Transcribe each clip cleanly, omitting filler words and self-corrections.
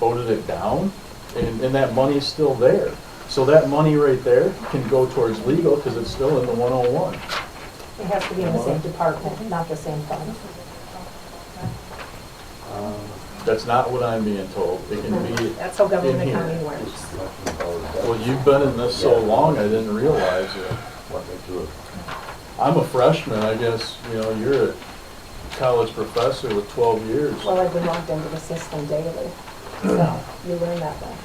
voted it down, and that money's still there. So that money right there can go towards legal, because it's still in the 101. It has to be in the same department, not the same fund. That's not what I'm being told. It can be That's how government in here. accounting works. Well, you've been in this so long, I didn't realize it. I'm a freshman, I guess, you're a college professor with 12 years. Well, I've been logged into the system daily, so you learn that way.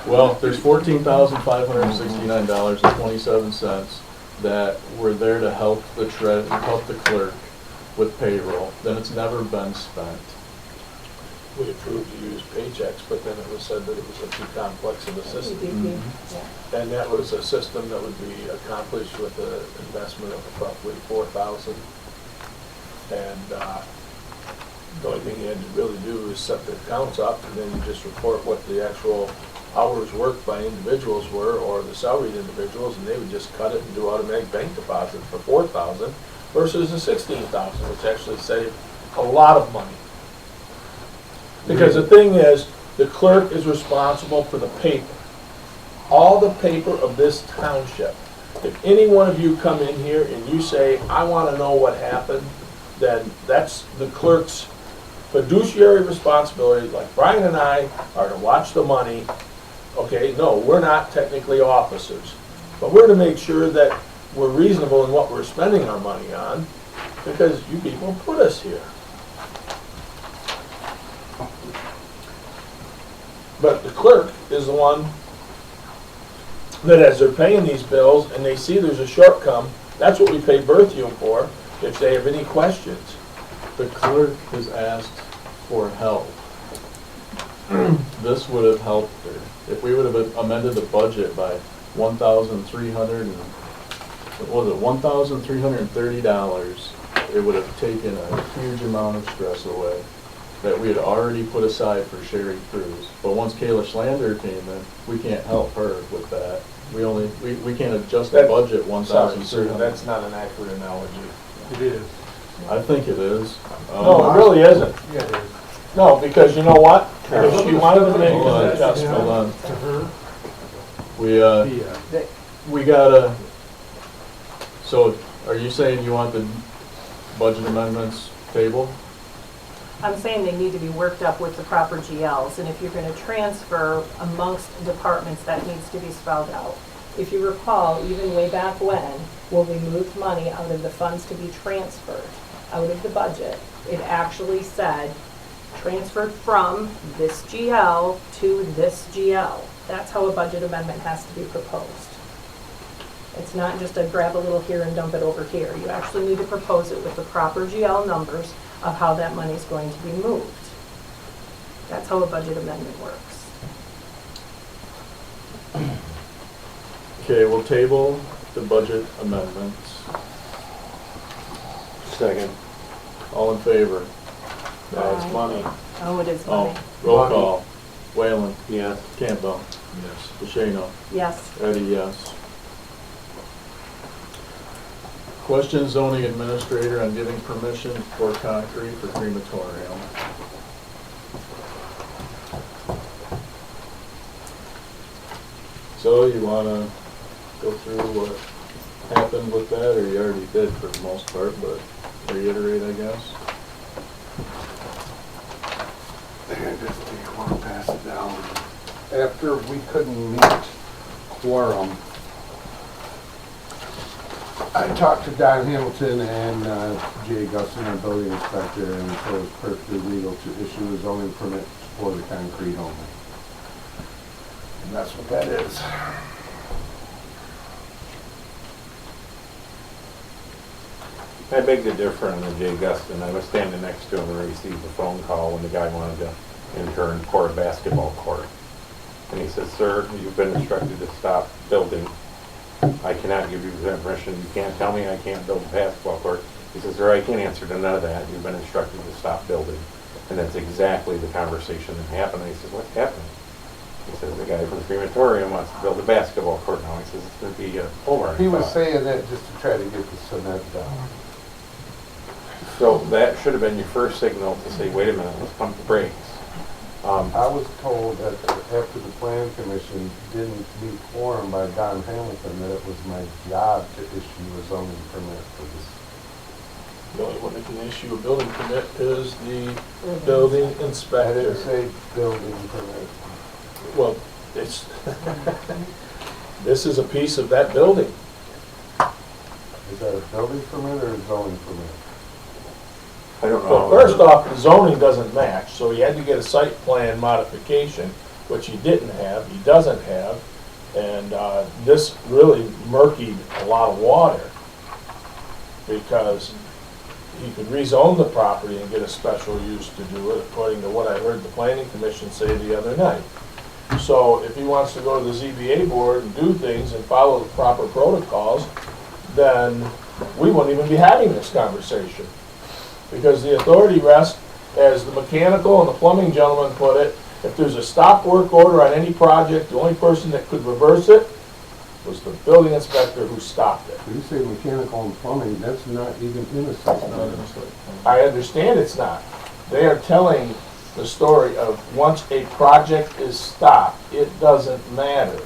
Well, there's $14,569.27 that were there to help the clerk with payroll. Then it's never been spent. We approved to use paychecks, but then it was said that it was too complex of a system. Yeah. And that was a system that would be accomplished with an investment of roughly $4,000. And the only thing you had to really do is set the accounts up, and then you just report what the actual hours worked by individuals were, or the salaried individuals, and they would just cut it and do automatic bank deposit for $4,000 versus the $16,000, which actually saved a lot of money. Because the thing is, the clerk is responsible for the paper. All the paper of this township. If any one of you come in here and you say, I want to know what happened, then that's the clerk's fiduciary responsibility, like Brian and I are to watch the money. Okay, no, we're not technically officers, but we're to make sure that we're reasonable in what we're spending our money on, because you people put us here. But the clerk is the one that, as they're paying these bills and they see there's a shortcome, that's what we pay Berthium for, if they have any questions. The clerk has asked for help. This would have helped her. If we would have amended the budget by $1,330, it would have taken a huge amount of stress away that we had already put aside for Sherry Cruz. But once Kayla Schlander came in, we can't help her with that. We can't adjust the budget $1,300. That's not an accurate analogy. It is. I think it is. No, it really isn't. Yeah, it is. No, because you know what? If she wanted to make an adjustment. Hold on. To her, We gotta, so are you saying you want the budget amendments tabled? I'm saying they need to be worked up with the proper GLs, and if you're going to transfer amongst departments, that needs to be spelled out. If you recall, even way back when we moved money out of the funds to be transferred out of the budget, it actually said transferred from this GL to this GL. That's how a budget amendment has to be proposed. It's not just a grab a little here and dump it over here. You actually need to propose it with the proper GL numbers of how that money is going to be moved. That's how a budget amendment works. Okay, we'll table the budget amendments. Second. All in favor? That's money. Oh, it is money. Roll Money. call. Whalen? Yes. Campbell? Yes. DeShano? Yes. Eddie, yes. Question zoning administrator on giving permission for concrete for crematorium. So you wanna go through what happened with that, or you already did for the most part, but reiterate, I guess? I just want to pass it down. After we couldn't meet quorum, I talked to Don Hamilton and Jay Gusson, our building inspector, and so it's perfectly legal to issue a zoning permit for the concrete only. And that's what that is. I beg to differ on the Jay Guston. I was standing next to him and received a phone call when the guy wanted to enter and pour a basketball court. And he says, sir, you've been instructed to stop building. I cannot give you permission. You can't tell me I can't build a basketball court. He says, sir, I can't answer to none of that. You've been instructed to stop building. And that's exactly the conversation that happened. And he says, what's happening? He says, the guy from the crematorium wants to build a basketball court now. He says, it's going to be over. He was saying that just to try to get the cement down. So that should have been your first signal to say, wait a minute, let's pump the brakes. I was told that after the plan commission didn't meet quorum by Don Hamilton, that it was my job to issue a zoning permit for this. The only one that can issue a building permit is the building I inspector. didn't say building permit. Well, it's, this is a piece of that building. Is that a building permit or a zoning permit? I don't know. Well, first off, the zoning doesn't match, so he had to get a site plan modification, which he didn't have, he doesn't have. And this really murkied a lot of water, because he could rezone the property and get a special use to do it, according to what I heard the planning commission say the other night. So if he wants to go to the ZBA board and do things and follow the proper protocols, then we wouldn't even be having this conversation. Because the authority rests, as the mechanical and the plumbing gentleman put it, if there's a stop work order on any project, the only person that could reverse it was the building inspector who stopped it. When you say mechanical and plumbing, that's not even in a site plan. I understand it's not. They are telling the story of once a project is stopped, it doesn't matter.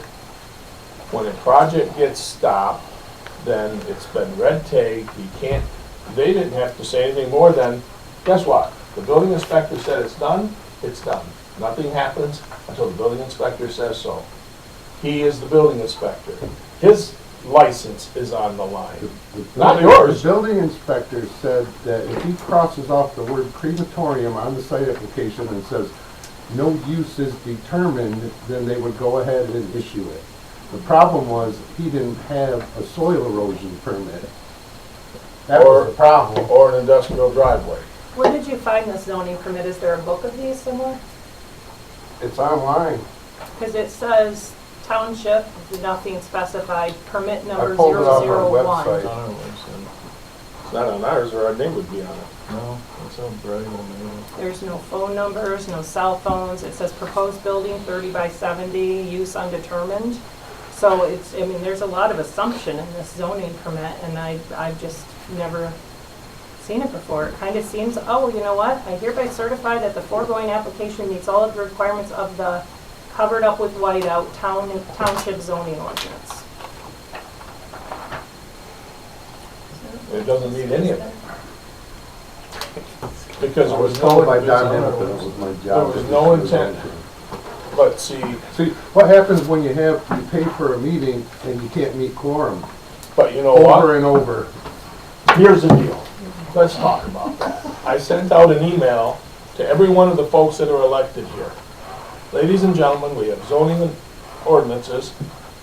When a project gets stopped, then it's been red tape, they didn't have to say anything more than, guess what? The building inspector said it's done, it's done. Nothing happens until the building inspector says so. He is the building inspector. His license is on the line, not yours. The building inspector said that if he crosses off the word crematorium on the site application and says no use is determined, then they would go ahead and issue it. The problem was he didn't have a soil erosion permit. That was the problem. Or an industrial driveway. Where did you find this zoning permit? Is there a book of these somewhere? It's online. Because it says township, nothing specified, permit number I pulled it off our 001. website. It's on our website. It's not on ours, or our name would be on it. No, it's on Bright on There's no phone numbers, no cell phones. It says proposed building 30 by 70, use undetermined. So it's, I mean, there's a lot of assumption in this zoning permit, and I've just never seen it before. It kind of seems, oh, you know what? I hereby certify that the foregoing application meets all of the requirements of the covered up with whiteout township zoning ordinance. It doesn't mean any of it. Because I it was was told no, by Don Hamilton it was my job. there was no intent. But see, See, what happens when you pay for a meeting and you can't meet quorum? but you know Over what? and over. Here's the deal. Let's talk about that. I sent out an email to every one of the folks that are elected here. Ladies and gentlemen, we have zoning ordinances,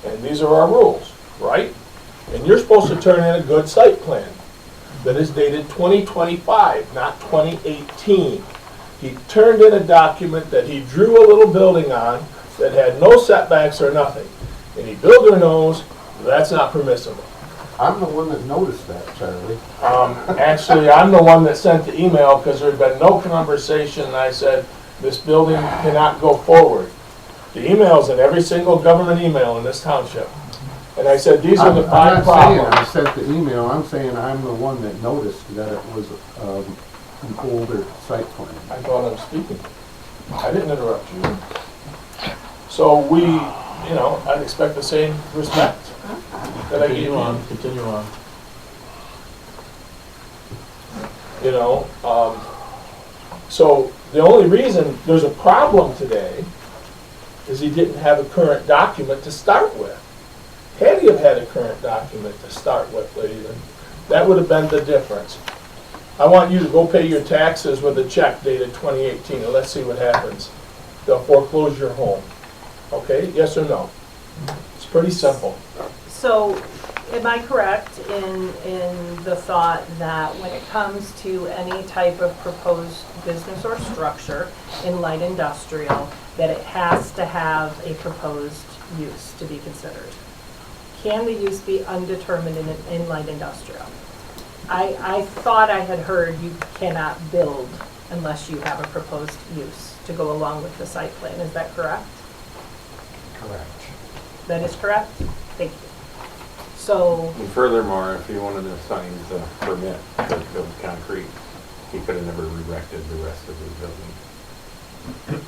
and these are our rules, right? And you're supposed to turn in a good site plan that is dated 2025, not 2018. He turned in a document that he drew a little building on that had no setbacks or nothing. And he builder knows that's not permissible. I'm the one that noticed that, Charlie. Actually, I'm the one that sent the email because there had been no conversation, and I said, this building cannot go forward. The email's in every single government email in this township. And I said, these are the five I'm not saying I problems. sent the email, I'm saying I'm the one that noticed that it was an older site plan. I thought I was speaking. I didn't interrupt you. So we, you know, I'd expect the same respect that I gave Continue you. on, continue on. You know, so the only reason there's a problem today is he didn't have a current document to start with. Had he have had a current document to start with, ladies, that would have been the difference. I want you to go pay your taxes with a check dated 2018, and let's see what happens. They'll foreclose your home. Okay, yes or no? It's pretty simple. So, am I correct in the thought that when it comes to any type of proposed business or structure in light industrial, that it has to have a proposed use to be considered? Can the use be undetermined in light industrial? I thought I had heard you cannot build unless you have a proposed use to go along with the site plan. Is that correct? Correct. That is correct? Thank you. So, And furthermore, if you wanted to sign the permit to build concrete, he could have never erected the rest of his building.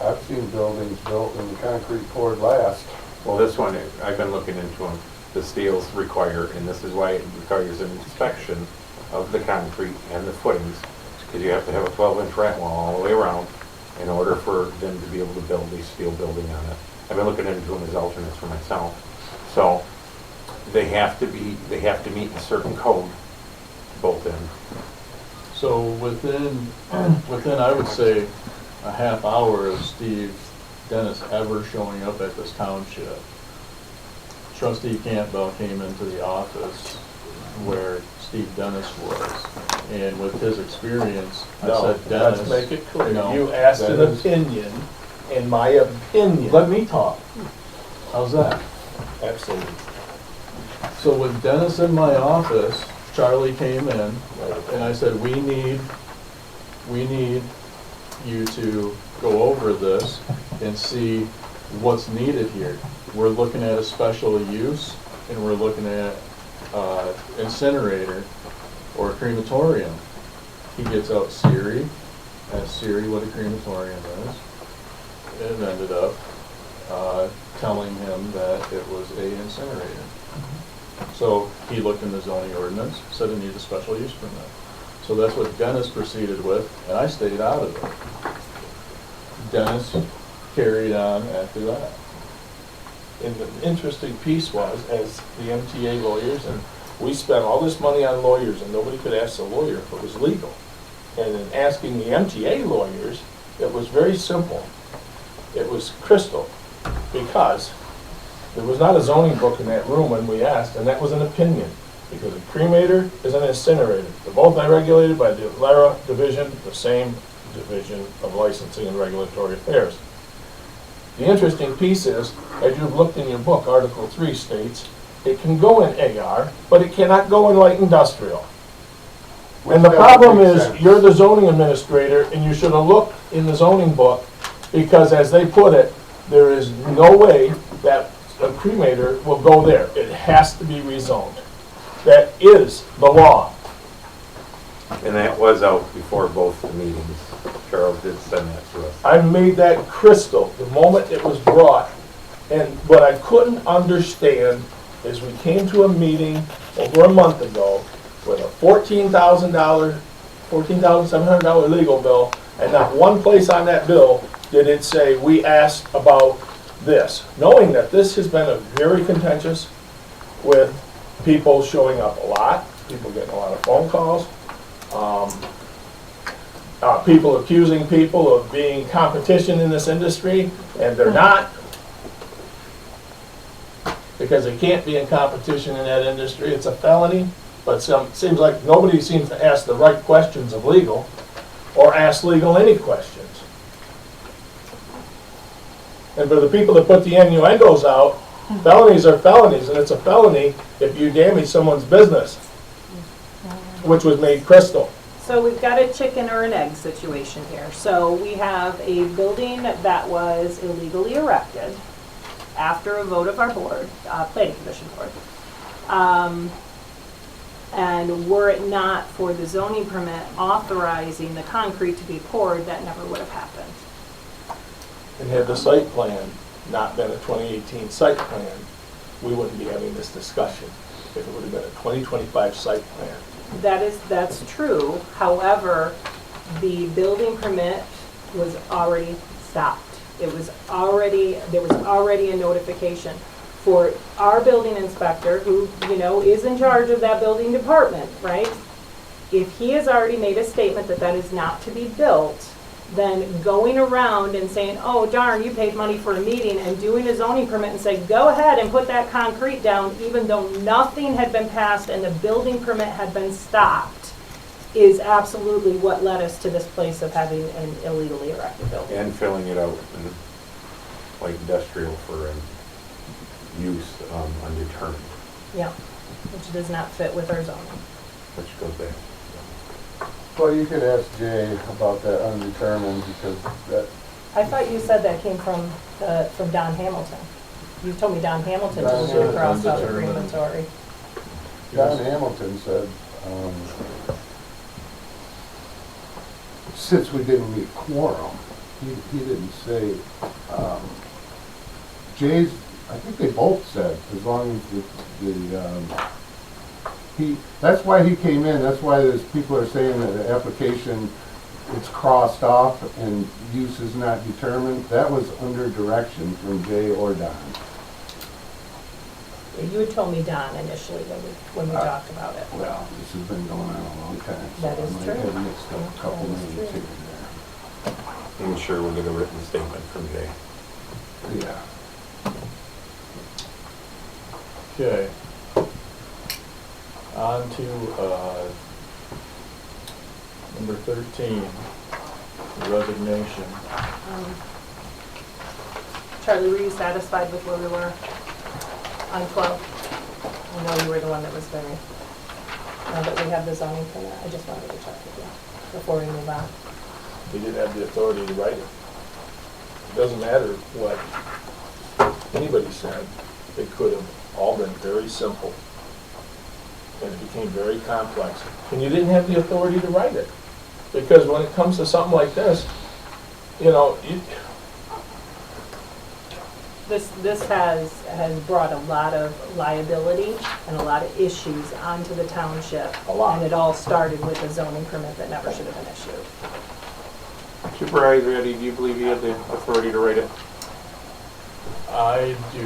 I've seen buildings built and the concrete poured last. Well, this one, I've been looking into them, the steels require, and this is why it requires an inspection of the concrete and the footings, because you have to have a 12-inch rat wall all the way around in order for them to be able to build a steel building on it. I've been looking into them as alternates for myself. So they have to meet a certain code both in. So within, I would say, a half hour of Steve Dennis ever showing up at this township, Trustee Campbell came into the office where Steve Dennis was, and with his experience, I No, said, Dennis. let's make it clear. no, You asked an Dennis- opinion, in my opinion. Let me talk. How's that? Absolutely. So with Dennis in my office, Charlie came in, and I said, we need you to go over this and see what's needed here. We're looking at a special use, and we're looking at incinerator or a crematorium. He gets out Siri, asks Siri what a crematorium is, and ended up telling him that it was a incinerator. So he looked in the zoning ordinance, said it needs a special use permit. So that's what Dennis proceeded with, and I stayed out of it. Dennis carried on after that. And the interesting piece was, as the MTA lawyers, and we spent all this money on lawyers, and nobody could ask the lawyer if it was legal. And in asking the MTA lawyers, it was very simple. It was crystal, because there was not a zoning book in that room when we asked, and that was an opinion. Because a cremator is an incinerator. They're both regulated by the LARA division, the same division of licensing and regulatory affairs. The interesting piece is, as you've looked in your book, Article 3 states, it can go in AR, but it cannot go in light industrial. And the Which problem doesn't make is, sense. you're the zoning administrator, and you should have looked in the zoning book, because as they put it, there is no way that a cremator will go there. It has to be rezoned. That is the law. And that was out before both the meetings. Charles did send that to us. I made that crystal the moment it was brought. And what I couldn't understand is we came to a meeting over a month ago with a $14,700 legal bill, and not one place on that bill did it say, we asked about this. Knowing that this has been a very contentious with people showing up a lot, people getting a lot of phone calls, people accusing people of being competition in this industry, and they're not. Because they can't be in competition in that industry, it's a felony, but seems like nobody seems to ask the right questions of legal, or ask legal any questions. And for the people that put the innuendos out, felonies are felonies, and it's a felony if you damage someone's business, which was made crystal. So we've got a chicken or an egg situation here. So we have a building that was illegally erected after a vote of our board, planning commission board. And were it not for the zoning permit authorizing the concrete to be poured, that never would have happened. And had the site plan not been a 2018 site plan, we wouldn't be having this discussion if it would have been a 2025 site plan. That's true. However, the building permit was already stopped. There was already a notification for our building inspector, who, is in charge of that building department, right? If he has already made a statement that that is not to be built, then going around and saying, oh darn, you paid money for a meeting, and doing a zoning permit and say, go ahead and put that concrete down, even though nothing had been passed and the building permit had been stopped, is absolutely what led us to this place of having an illegally erected building. And filling it out in light industrial for use undetermined, Yeah, which does not fit with our zoning. which goes back. Well, you could ask Jay about that undetermined, because that, I thought you said that came from Don Hamilton. You told me Don Hamilton Don was going to cross out Hamilton. crematory. John Hamilton said, since we didn't meet quorum, he didn't say, Jay's, I think they both said, as long as that's why he came in, that's why there's, people are saying that the application, it's crossed off and use is not determined. That was under direction from Jay or Don. You had told me Don initially when we talked about it. Well, this has been going on a long time. That is So I true. might have mixed up a couple That is names true. here and I'm sure we'll get a written statement from Jay. there. Yeah. Okay. On to, number 13, resignation. Charlie, were you satisfied with where we were on 12? I know you were the one that was very, now that we have the zoning permit, I just wanted to check with you before we move on. He didn't have the authority to write it. It doesn't matter what anybody said, it could have all been very simple. And it became very complex. And you didn't have the authority to write it. Because when it comes to something like this, you know, This has brought a lot of liability and a lot of issues onto the township. A lot. And it all started with a zoning permit that never should have been issued. Supervisor Eddie, do you believe he had the authority to write it? I do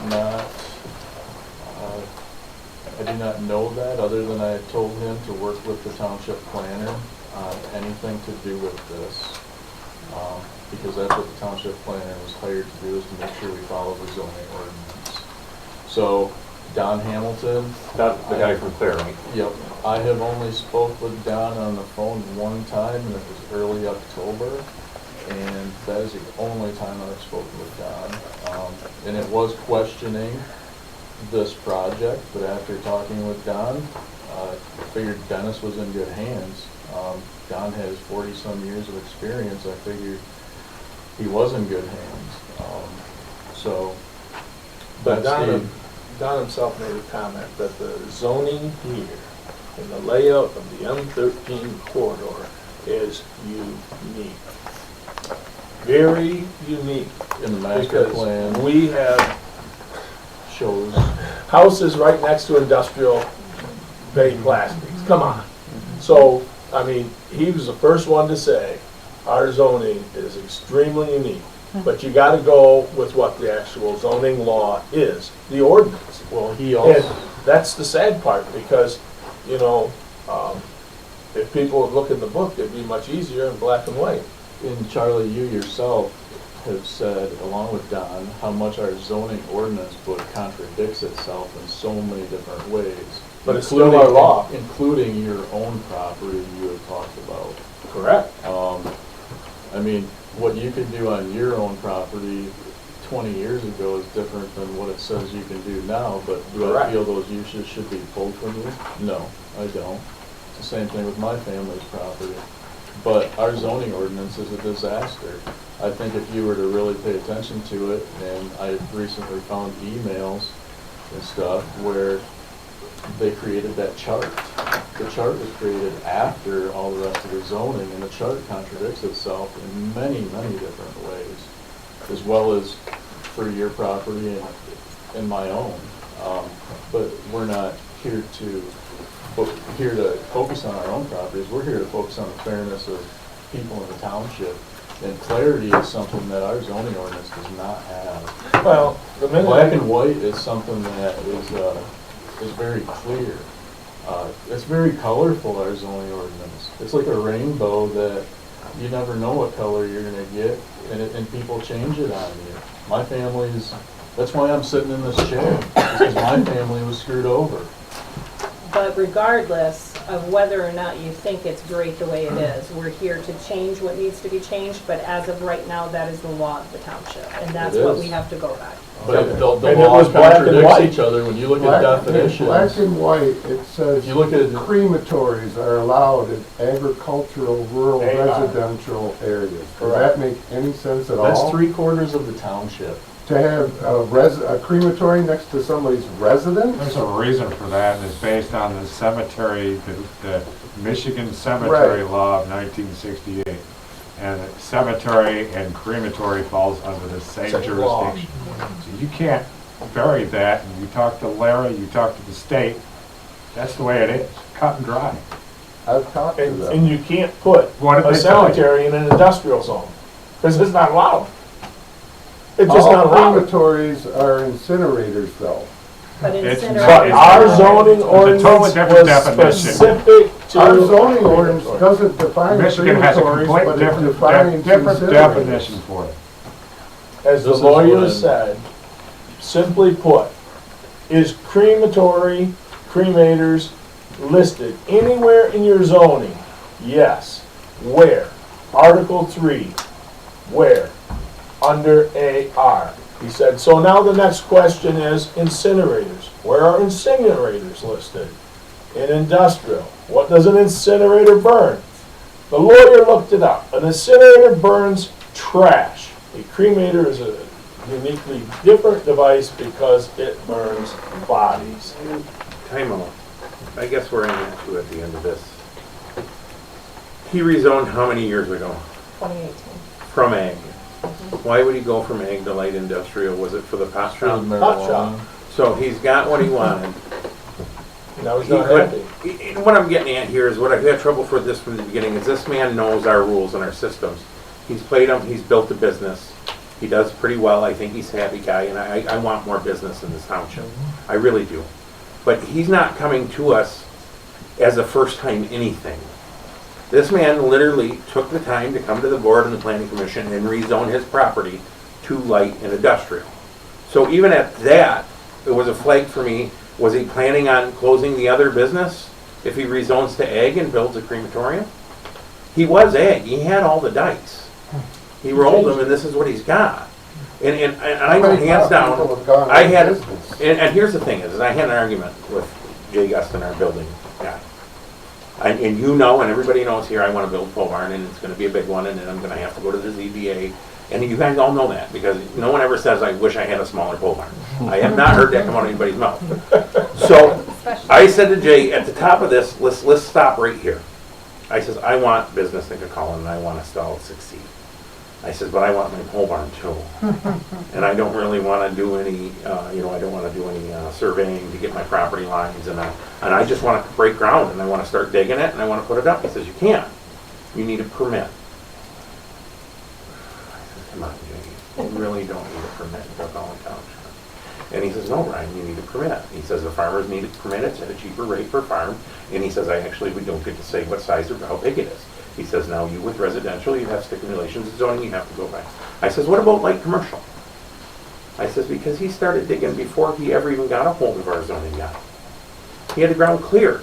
not, I do not know that, other than I had told him to work with the township planner on anything to do with this. Because that's what the township planner was hired to do, is to make sure we follow the zoning ordinance. So, Don Hamilton. That's the guy from Clerk, right? Yep, I have only spoke with Don on the phone one time, and it was early October, and that is the only time I've spoken with Don. And it was questioning this project, but after talking with Don, I figured Dennis was in good hands. Don has 40-some years of experience. I figured he was in good hands. So, but that's Don himself made a comment that the zoning here and the layout of the M13 corridor is unique. Very unique. in the master Because plan we have shows. houses right next to industrial bay plastics. Come on. So, I mean, he was the first one to say, our zoning is extremely unique. But you gotta go with what the actual zoning law is, the ordinance. Well, he And also, that's the sad part, because, you know, if people would look in the book, it'd be much easier in black and white. and Charlie, you yourself have said, along with Don, how much our zoning ordinance book contradicts itself in so many different ways. But it's still our law. Including your own property you have talked about. Correct. I mean, what you could do on your own property 20 years ago is different than what it says you can do now, but do I Correct. feel those uses should be pulled from you? No, I don't. It's the same thing with my family's property. But our zoning ordinance is a disaster. I think if you were to really pay attention to it, and I recently found emails and stuff where they created that chart. The chart was created after all the rest of the zoning, and the chart contradicts itself in many, many different ways, as well as for your property and my own. But we're not here to focus on our own properties. We're here to focus on the fairness of people in the township. And clarity is something that our zoning ordinance does not have. Well, the minute. Black and white is something that is very clear. It's very colorful, our zoning ordinance. It's like a rainbow that you never know what color you're gonna get, and people change it on you. My family's, that's why I'm sitting in this chair, because my family was screwed over. But regardless of whether or not you think it's great the way it is, we're here to change what needs to be changed, but as of right now, that is the law of the township, and that's It what is. we have to go by. But the And it law was black and contradicts white. each other when you look at Black definitions. and white, it says If you look at, crematories are allowed in agricultural, rural, Amen. residential areas. Does Correct. that make any sense at all? that's 3/4 of the township. To have a crematory next to somebody's residence? There's a reason for that, and it's based on the cemetery, the Michigan Cemetery Right. Law of 1968. And cemetery and crematory falls under the same Same law. jurisdiction. So you can't vary that, and you talk to Larry, you talk to the state, that's the way it is, cut and dry. I've talked to And them. you can't put What did a they tell you? cemetery in an industrial zone, because it's not allowed. It's just All not allowed. crematories are incinerators though. But It's But incinerators. our It's zoning a totally ordinance different was definition. specific to. Our zoning ordinance doesn't define Michigan has a crematories, complete but it different, defines different incinerators. definition for it. As the This is lawyer when- said, simply put, is crematory, cremators listed anywhere in your zoning? Yes. Where? Article 3. Where? Under AR. He said, so now the next question is incinerators. Where are incinerators listed? In industrial. What does an incinerator burn? The lawyer looked it up. An incinerator burns trash. A cremator is a uniquely different device because it burns bodies. Time out. I guess we're in to at the end of this. He rezoned how many years ago? 2018. From ag. Why would he go from ag to light industrial? Was it for the pot shop? Food, Hot marijuana. shop. So he's got what he wanted. Now he's He not could- happy. What I'm getting at here is what I've had trouble for this from the beginning is this man knows our rules and our systems. He's played them, he's built a business. He does pretty well. I think he's a happy guy, and I want more business in this township. I really do. But he's not coming to us as a first time anything. This man literally took the time to come to the board and the planning commission and rezone his property to light and industrial. So even at that, it was a flag for me. Was he planning on closing the other business if he rezones to ag and builds a crematorium? He was ag. He had all the dice. He rolled them, and this is what he's got. And I know hands down, People have gone I out of had, business. and here's the thing is I had an argument with Jay Guston, our building guy. And you know, and everybody knows here, I want to build a pole barn, and it's going to be a big one, and then I'm going to have to go to the ZBA. And you guys all know that, because no one ever says, I wish I had a smaller pole barn. I have not heard that come out of anybody's mouth. So, I said to Jay, at the top of this, let's stop right here. I says, I want business in Cullin, and I want to still succeed. I says, but I want my pole barn too. And I don't really want to do any, I don't want to do any surveying to get my property lines, and I just want to break ground, and I want to start digging it, and I want to put it up. He says, you can't. You need a permit. I said, come on, Jay, you really don't need a permit for Cullin Township. And he says, no, Ryan, you need a permit. He says, the farmers need a permit, it's at a cheaper rate per farm. And he says, we don't get to say what size or how big it is. He says, now you with residential, you have stipulations of zoning, you have to go by. I says, what about light commercial? I says, because he started digging before he ever even got a hold of our zoning guy. He had the ground cleared.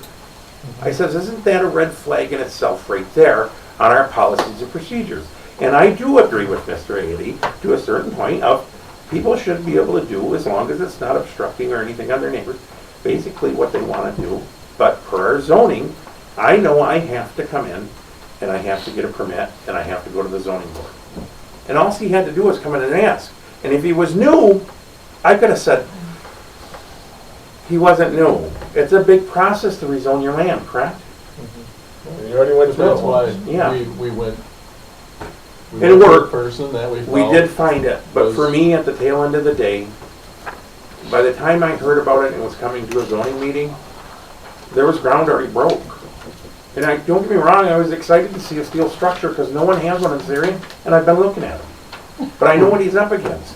I says, isn't that a red flag in itself right there on our policies and procedures? And I do agree with Mr. Ady to a certain point of people should be able to do, as long as it's not obstructing or anything on their neighbors, basically what they want to do. But per our zoning, I know I have to come in and I have to get a permit and I have to go to the zoning board. And all he had to do was come in and ask. And if he was new, I could have said, he wasn't new. It's a big process to rezone your land, correct? You already went through That's it. why Yeah. we went. And it worked. The person that we We found did find it, but was- for me, at the tail end of the day, by the time I heard about it and was coming to a zoning meeting, there was ground already broke. And don't get me wrong, I was excited to see a steel structure because no one has one in this area, and I've been looking at them. But I know what he's up against.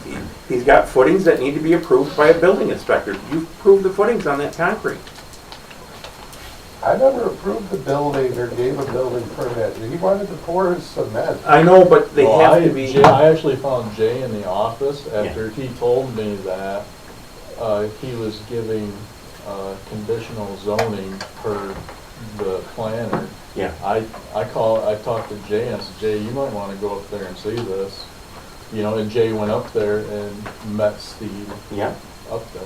He's got footings that need to be approved by a building inspector. You've approved the footings on that concrete. I never approved the building or gave a building permit. He wanted to pour his cement. I know, but they Well, have to be. I actually found Jay in the office after he told me that he was giving conditional zoning per the planner. Yeah. I talked to Jay and I said, Jay, you might want to go up there and see this. And Jay went up there and met Steve Yeah. up there.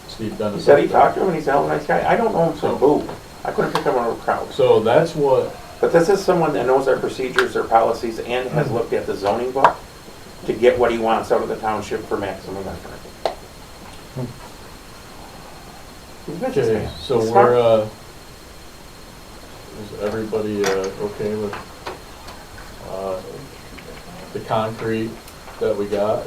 Steve Dennis. He said he up there. talked to him and he's a hell of a nice guy. I don't know him from boo. I couldn't pick him out of a crowd. So that's what, But this is someone that knows our procedures, our policies, and has looked at the zoning book. to get what he wants out of the township for maximum effort. He's a businessman. Okay, so He's smart. we're, is everybody, okay with, the concrete that we got?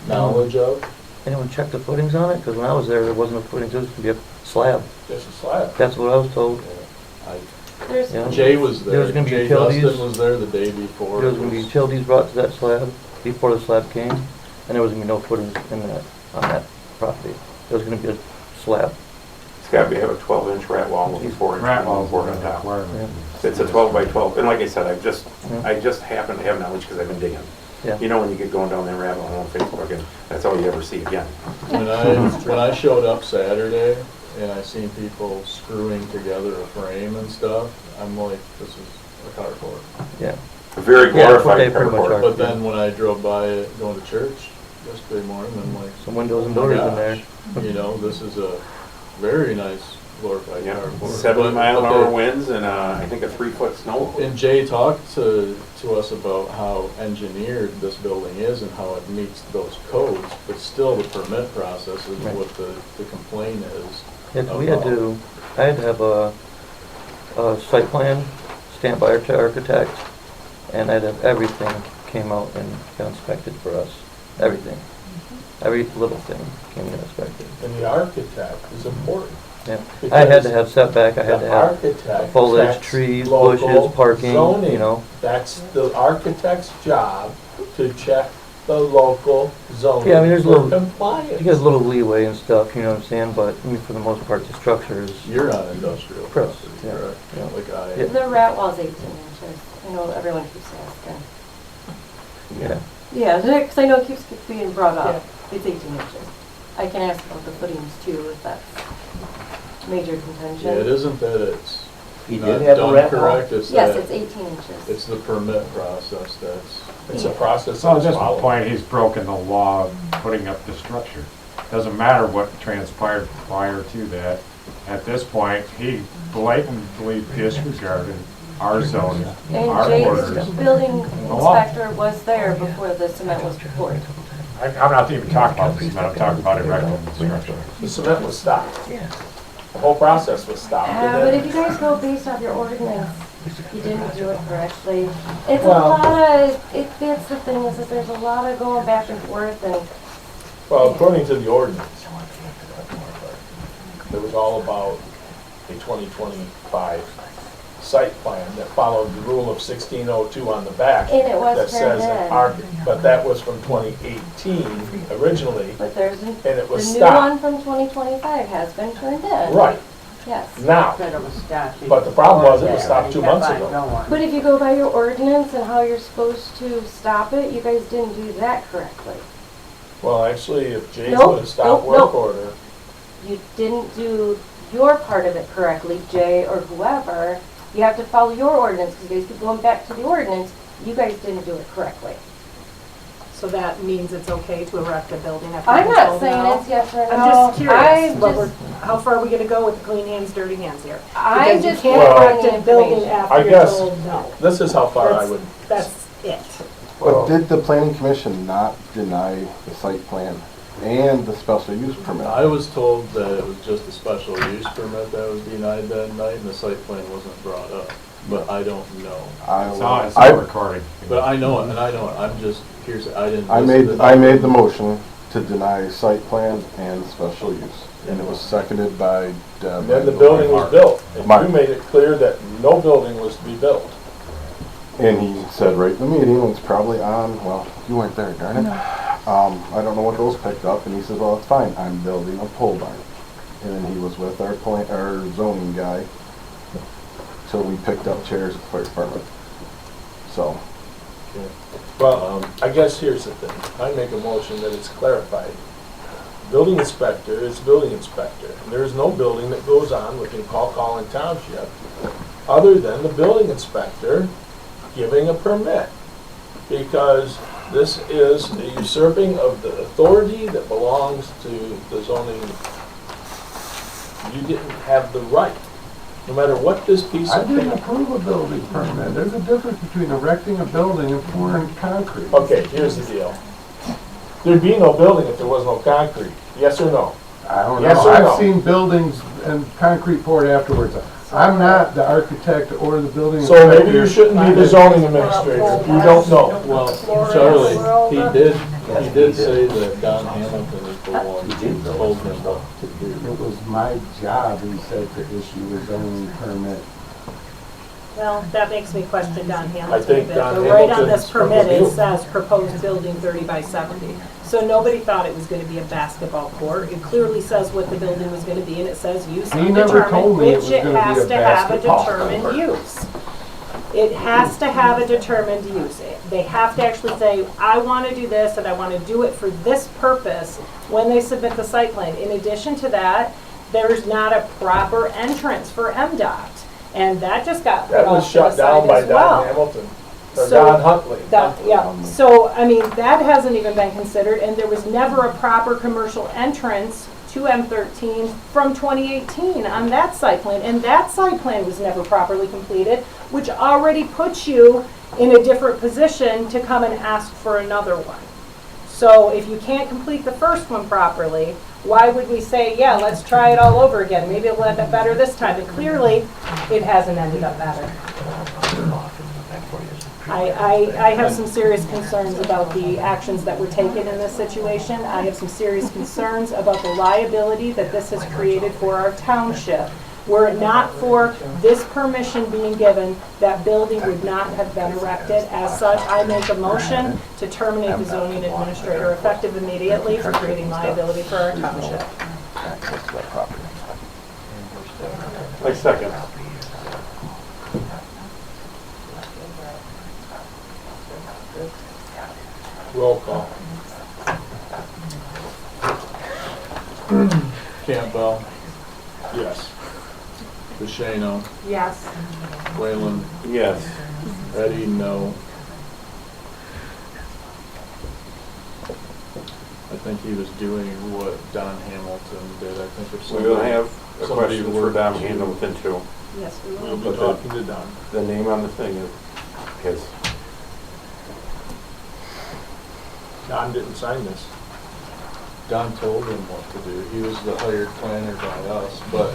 Knowledge of? Anyone check the footings on it? Because when I was there wasn't a footing, there was gonna be a slab. Just a slab. That's what I was told. I- There's, Yeah. Jay was There there. was gonna be Jay utilities. Dustin was there the day before. There was gonna be utilities brought to that slab before the slab came, and there was gonna be no footings in that, on that property. There was gonna be a slab. It's gotta be, have a 12-inch rat wall with a 4-inch Rat wall walls board are on a top. requirement. It's a 12 by 12, and like I said, Yeah. I just happen to have knowledge because I've been digging. Yeah. You know, when you get going down that rabbit hole on Facebook, and that's all you ever see again. When I showed up Saturday and I seen people screwing together a frame and stuff, I'm like, this is a carport. Yeah. A very Yeah, that's what they glorified pretty much carport. are. But then when I drove by it going to church yesterday morning, I'm like, Some windows and oh my doors in there. gosh, you know, this is a very nice glorified Yeah, carport. 70-mile-an-hour But winds and I think a 3-foot snow. And Jay talked to us about how engineered this building is and how it meets those codes, but still the permit process is Right. what the complaint is. Yeah, 'cause we had to, I had to have a site plan stamped by our architect, and I'd have everything came out and got inspected for us. Everything. Every little thing came and got inspected. And the architect is important. Yeah. I had Because to have setback, I had to the have architect foliage, sets trees, local bushes, parking, zoning. you know. That's the architect's job, to check the local zoning Yeah, I mean, there's a for little- compliance. You get a little leeway and stuff, you know what I'm saying, but I mean, for the most part, the structure is, You're on industrial Correct, property, yeah, correct? yeah. Like I Yeah. am. The rat wall's 18 inches. I know everyone keeps asking. yeah. Yeah, because I know it keeps being brought Yeah. up. It's 18 inches. I can ask about the footings too, if that's major contention. Yeah, it isn't that it's He not did have a done rat wall? correct, it's Yes, that, it's 18 inches. it's the permit process that's, It's a process So at that's this followed. point, he's broken the law of putting up the structure. Doesn't matter what transpired prior to that. At this point, he blatantly disregarded our zoning, our And orders. Jay's building The law. inspector was there before the cement was poured. I'm not even talking about this, man, I'm talking about erecting the structure. The cement was stopped. The whole process was stopped. and But then- if you guys go based off your ordinance, you didn't do it correctly. It's a Well- lot of, that's the thing, is that there's a lot of going back and forth, and Well, according to the ordinance, it was all about a 2025 site plan that followed the rule of 1602 on the back. And it was that turned says in. But that was from 2018 originally, but there's, and it the was new one stopped. from 2025 has been turned in. Right, Yes. now. Said it was stopped. But the problem was it was stopped 2 months Kept on ago. going. But if you go by your ordinance and how you're supposed to stop it, you guys didn't do that correctly. Well, actually, if Jay's Nope, would have stopped nope, work nope. order, You didn't do your part of it correctly, Jay or whoever. You have to follow your ordinance, because you guys keep going back to the ordinance. You guys didn't do it correctly. so that means it's okay to erect a building after I'm you're not told saying no? it's yes or no. I'm just curious, I'm but just, how far are we gonna go with the clean hands, dirty hands here? I'm Because you just can't Well- erect a building I after you're guess- told no. this is how far I That's- would. That's it. But did the planning commission not deny the site plan and the special use permit? I was told that it was just a special use permit that was denied that night and the site plan wasn't brought up, but I don't know. It's all I recording. But I know it, and I know it, I'm just, here's, I didn't. I listen made, to I made the motion to deny site plan and special use, and it was seconded by Deb. And then the building was built, and Mark. you made it clear that no building was to be built. And he said right in the meeting, it's probably on, well, you weren't there, darn it. I don't know what those picked up, and he said, well, it's fine, I'm building a pole barn. And then he was with our zoning guy till we picked up chairs at the fire department. So, Well, I guess here's the thing, I make a motion that it's clarified. Building inspector is building inspector. There is no building that goes on within Collin Township other than the building inspector giving a permit. Because this is a usurping of the authority that belongs to the zoning. You didn't have the right No matter what this piece I of didn't paper. approve a building permit. There's a difference between erecting a building and pouring concrete. Okay, here's the deal. There'd be no building if there was no concrete. Yes or no? I don't Yes know. or no? I've seen buildings and concrete poured afterwards. I'm not the architect or the building So inspector. maybe you shouldn't be the zoning administrator if you don't know. Well, Charlie, he did say that Don Hamilton is the one who told him what to do. It was my job, he said, to issue a zoning permit. Well, that makes me question Don I Hamilton a think bit. Don But right on Hamilton's this permit, from the it says proposed building 30 by 70. So nobody thought it was gonna be a basketball court. It clearly says what the building was gonna be, and it says use He never undetermined, told me it which was it gonna be has a to have a basketball determined court. use. It has to have a determined use. They have to actually say, I wanna do this, and I wanna do it for this purpose when they submit the site plan. In addition to that, there's not a proper entrance for MDOT. And that just got put That was off to the shut down side by as well. Don Hamilton, or So, Don Huntley. Yeah, so, I mean, that hasn't even been considered, and there was never a proper commercial entrance to M13 from 2018 on that site plan, and that site plan was never properly completed, which already puts you in a different position to come and ask for another one. So if you can't complete the first one properly, why would we say, yeah, let's try it all over again? Maybe it'll end up better this time. And clearly, it hasn't ended up better. I have some serious concerns about the actions that were taken in this situation. I have some serious concerns about the liability that this has created for our township. Were it not for this permission being given, that building would not have been erected. As such, I make a motion to terminate the zoning administrator effective immediately for creating liability for our township. Like second. Roll call. Campbell, Yes. Bashano, Yes. Whalen, Yes. Eddie, no. I think he was doing what Don Hamilton did. I think if We're somebody. gonna have a somebody question for were Don to- Hamilton too. Yes, we We'll will. be talking to Don. The name on the thing is his. Don didn't sign this. Don told him what to do. He was the hired planner by us, but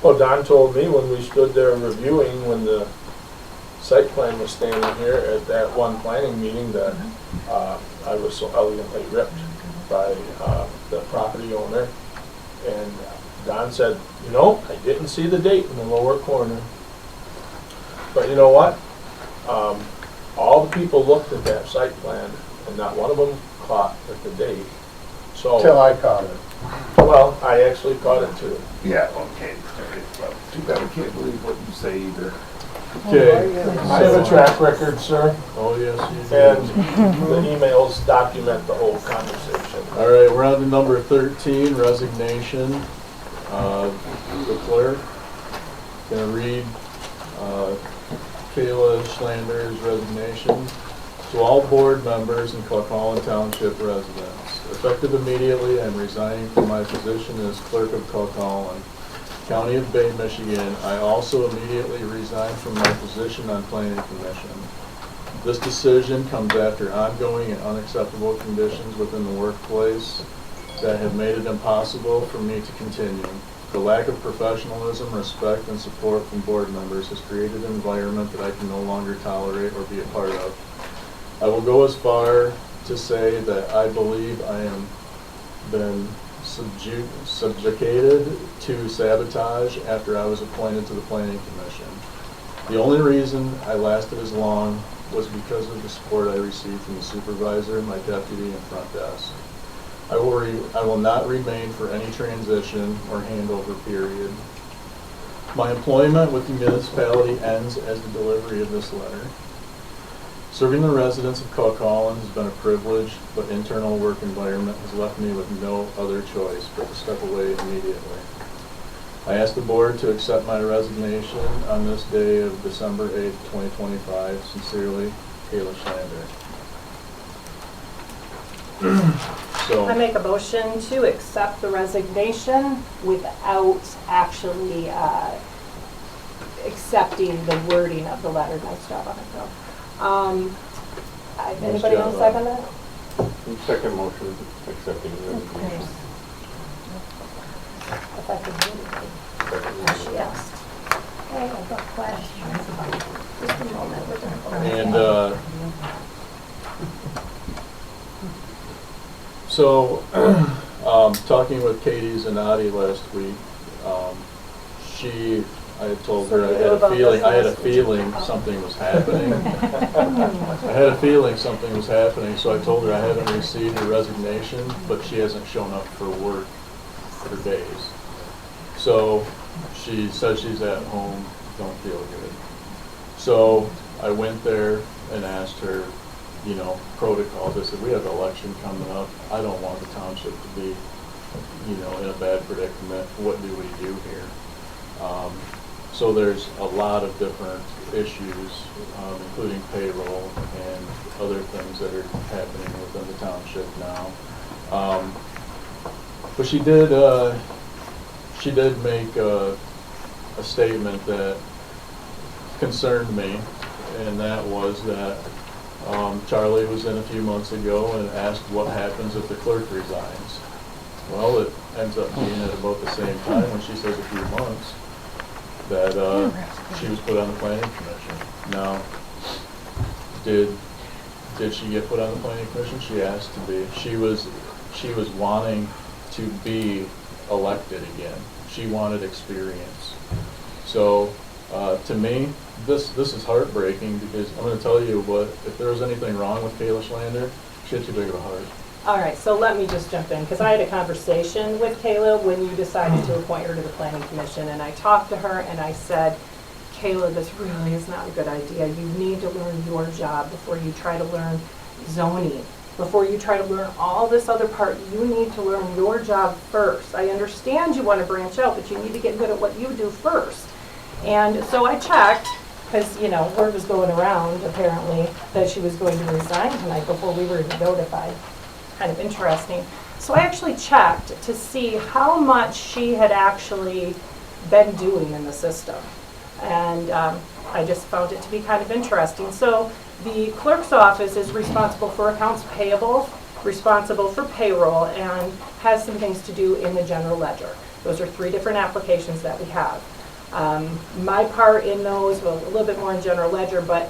Well, Don told me when we stood there reviewing, when the site plan was standing here at that one planning meeting, that I was so elegantly ripped by the property owner. And Don said, you know, I didn't see the date in the lower corner. But you know what? All the people looked at that site plan, and not one of them caught at the date. Till So, I caught it. well, I actually caught it too. Yeah, okay. Too bad I can't believe what you say either. okay. I have a track record, sir. Oh, yes, you And did. the emails document the whole conversation. All right, we're on to number 13, resignation. The clerk. Gonna read Kayla Schlander's resignation to all board members and Calhoun Township residents. Effective immediately, I'm resigning from my position as clerk of Calhoun, County of Bay, Michigan. I also immediately resign from my position on Planning Commission. This decision comes after ongoing and unacceptable conditions within the workplace that have made it impossible for me to continue. The lack of professionalism, respect, and support from board members has created an environment that I can no longer tolerate or be a part of. I will go as far to say that I believe I am been subjugated to sabotage after I was appointed to the Planning Commission. The only reason I lasted as long was because of the support I received from the supervisor, my deputy, and front desk. I will not remain for any transition or handover period. My employment with the municipality ends as the delivery of this letter. Serving the residents of Calhoun has been a privilege, but internal work environment has left me with no other choice but to step away immediately. I ask the board to accept my resignation on this day of December 8th, 2025. Sincerely, Kayla Schlander. So. I make a motion to accept the resignation without actually accepting the wording of the letter. Nice job on it, though. Anybody job, else second that? Second motion, accepting the resignation. Effective immediately. As she asked. Okay, I've got questions. Just a moment. We're gonna go And, so, talking with Katie Zanotti last week, I had told her I had a feeling something was happening. I had a feeling something was happening, so I told her I haven't received her resignation, but she hasn't shown up for work for days. So she says she's at home, don't feel good. So I went there and asked her, protocols. I said, we have an election coming up. I don't want the township to be, in a bad predicament. What do we do here? So there's a lot of different issues, including payroll and other things that are happening within the township now. But she did make a statement that concerned me, and that was that Charlie was in a few months ago and asked what happens if the clerk resigns. Well, it ends up being at about the same time when she says a few months that she was put on the planning commission. Now, did she get put on the planning commission? She asked to be. She was wanting to be elected again. She wanted experience. So to me, this is heartbreaking because I'm going to tell you what, if there was anything wrong with Kayla Schlander, she had too big of a heart. All right, so let me just jump in, because I had a conversation with Kayla when you decided to appoint her to the planning commission, and I talked to her and I said, Kayla, this really is not a good idea. You need to learn your job before you try to learn zoning. Before you try to learn all this other part, you need to learn your job first. I understand you want to branch out, but you need to get good at what you do first. And so I checked, because, word was going around, apparently, that she was going to resign tonight before we were notified. Kind of interesting. So I actually checked to see how much she had actually been doing in the system. And I just found it to be kind of interesting. So the clerk's office is responsible for accounts payable, responsible for payroll, and has some things to do in the general ledger. Those are 3 different applications that we have. My part in those, well, a little bit more in general ledger, but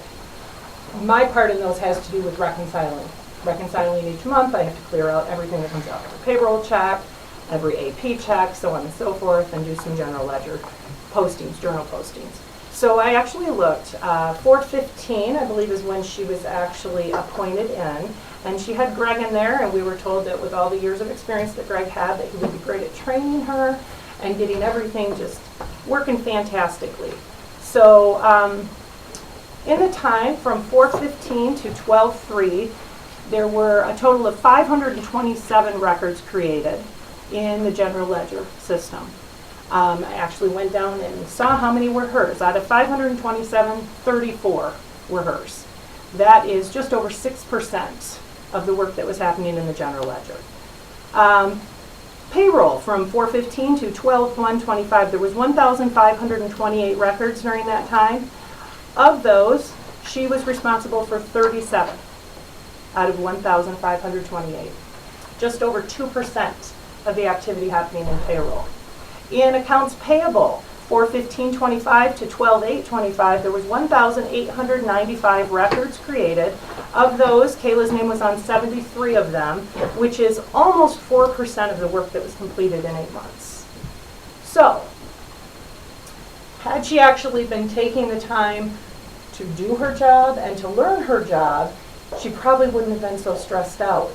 my part in those has to do with reconciling. Reconciling each month, I have to clear out everything that comes out of the payroll check, every AP check, so on and so forth, and do some general ledger postings, journal postings. So I actually looked, 4/15, I believe, is when she was actually appointed in, and she had Greg in there, and we were told that with all the years of experience that Greg had, that he would be great at training her and getting everything just working fantastically. So in the time from 4/15 to 12/3, there were a total of 527 records created in the general ledger system. I actually went down and saw how many were hers. Out of 527, 34 were hers. That is just over 6% of the work that was happening in the general ledger. Payroll from 4/15 to 12/1/25, there was 1,528 records during that time. Of those, she was responsible for 37 out of 1,528. Just over 2% of the activity happening in payroll. In accounts payable, 4/15/25 to 12/8/25, there was 1,895 records created. Of those, Kayla's name was on 73 of them, which is almost 4% of the work that was completed in 8 months. So, had she actually been taking the time to do her job and to learn her job, she probably wouldn't have been so stressed out.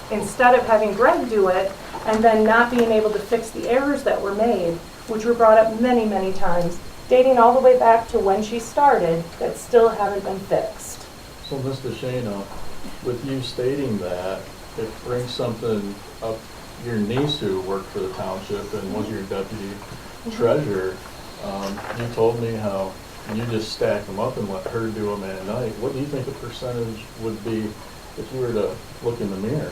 Instead of having Greg do it and then not being able to fix the errors that were made, which were brought up many, many times, dating all the way back to when she started, that still haven't been fixed. So, Mr. Shana, with you stating that, it brings something up. Your niece who worked for the township and was your deputy treasurer, you told me how you just stack them up and let her do them at night. What do you think the percentage would be if you were to look in the mirror.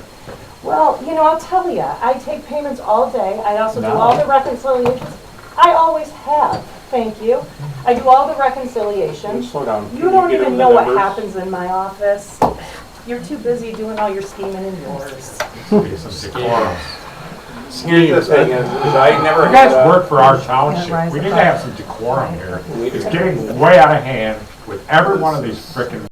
Well, I'll tell you, I take payments all day. I also do No. all the reconciliations. I always have, thank you. I do all the reconciliations. Slow down. You Can don't get even him know the what numbers? happens in my office. You're too busy doing all your scheming and yours. Be some decorum. Here's the thing is I never You had guys a, work for our township. We need to have some decorum here. we It's getting way out of hand with every one of these frickin'